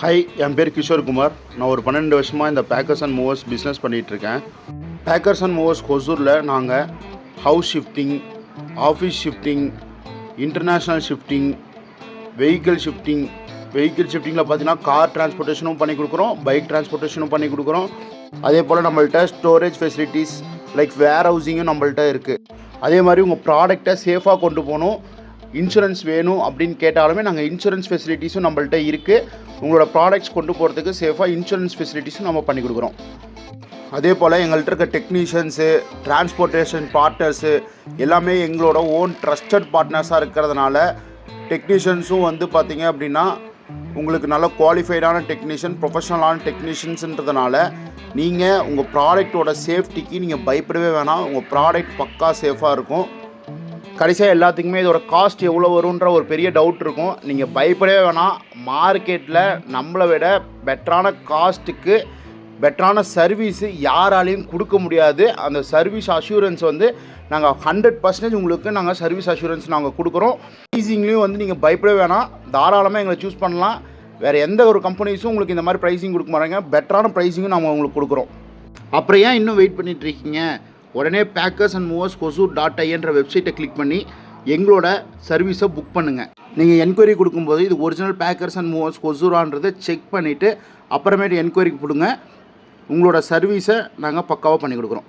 Hi, என் பேர் கிஷோர் குமார். நான் ஒரு 12 வருஷமாக இந்த பேக்கர்ஸ் அண்ட் மூவர்ஸ் பிஸ்னஸ் பண்ணிகிட்ருக்கேன். பேக்கர்ஸ் அண்ட் மூவர்ஸ் கொசூரில் நாங்கள் house shifting, office shifting, international shifting, vehicle ஷிஃப்டிங்கில் பார்த்தீங்கன்னா கார் டிரான்ஸ்போர்ட்டேஷனும் பண்ணி கொடுக்குறோம், பைக் டிரான்ஸ்போர்ட்டேஷனும் பண்ணி கொடுக்குறோம். அதே போல் நம்மள்ட்ட ஸ்டோரேஜ் ஃபெசிலிட்டிஸ் லைக் வேர் ஹவுசிங்கும் நம்மள்ட்ட இருக்குது. அதே மாதிரி உங்கள் ப்ராடக்டை சேஃபாக கொண்டு போகணும், இன்சூரன்ஸ் வேணும் அப்படின்னு கேட்டாலுமே நாங்கள் இன்சூரன்ஸ் ஃபெசிலிட்டிஸும் நம்மள்ட்ட இருக்குது. உங்களோட ப்ராடக்ட்ஸ் கொண்டு போகிறதுக்கு சேஃபாக இன்சூரன்ஸ் ஃபெசிலிட்டிஸும் நம்ம பண்ணி கொடுக்குறோம். அதே போல் எங்கள்கிட்ட இருக்க டெக்னீஷியன்ஸு, டிரான்ஸ்போர்ட்டேஷன் பார்ட்னர்ஸு எல்லாமே எங்களோட ஓன் ட்ரஸ்டட் பார்ட்னர்ஸாக இருக்கிறதுனால டெக்னீஷியன்ஸும் பார்த்திங்க அப்படின்னா உங்களுக்கு நல்ல குவாலிஃபைடான டெக்னீஷியன், ப்ரொஃபஷனலான டெக்னீஷியன்ஸுன்றதுனால நீங்கள் உங்கள் ப்ராடக்டோட சேஃப்டிக்கு நீங்கள் பயப்படவே வேணாம். உங்கள் ப்ராடக்ட் பக்கா சேஃபாக இருக்கும். கடைசியாக எல்லாத்துக்குமே இதோட காஸ்ட் எவ்வளோ வரும்ன்ற ஒரு பெரிய டவுட் இருக்கும். நீங்கள் பயப்படவே வேணாம். மார்க்கெட்டில் நம்மளை விட பெட்டரான காஸ்ட்டுக்கு பெட்டரான சர்வீஸு யாராலையும் கொடுக்க முடியாது. அந்த சர்வீஸ் அஷூரன்ஸ் நாங்கள் 100% உங்களுக்கு நாங்கள் சர்வீஸ் அஷூரன்ஸ் நாங்கள் கொடுக்குறோம். ப்ரைஸிங்லேயும் நீங்கள் பயப்படவே வேணாம். தாராளமாக எங்களை சூஸ் பண்ணலாம். வேறு எந்த ஒரு கம்பெனிஸும் உங்களுக்கு இந்த மாதிரி ப்ரைஸிங் கொடுக்க மாட்டாங்க. பெட்டரான ப்ரைஸிங்கும் நாங்கள் உங்களுக்கு கொடுக்குறோம். அப்புறம் ஏன் இன்னும் வெயிட் பண்ணிகிட்ருக்கீங்க? உடனே பேக்கர்ஸ் அண்ட் மூவர்ஸ் கொசூர்.in வெப்சைட்டை கிளிக் பண்ணி எங்களோட சர்வீஸை புக் பண்ணுங்கள். நீங்கள் என்கொயரி கொடுக்கும்போது இது ஒரிஜினல் பேக்கர்ஸ் அண்ட் மூவர்ஸ் கொசூரான்றதை செக் பண்ணிவிட்டு அப்புறமேட்டு என்கொயரிக்கு கொடுங்க. உங்களோட சர்வீஸை நாங்கள் பக்காவாக பண்ணி கொடுக்குறோம்.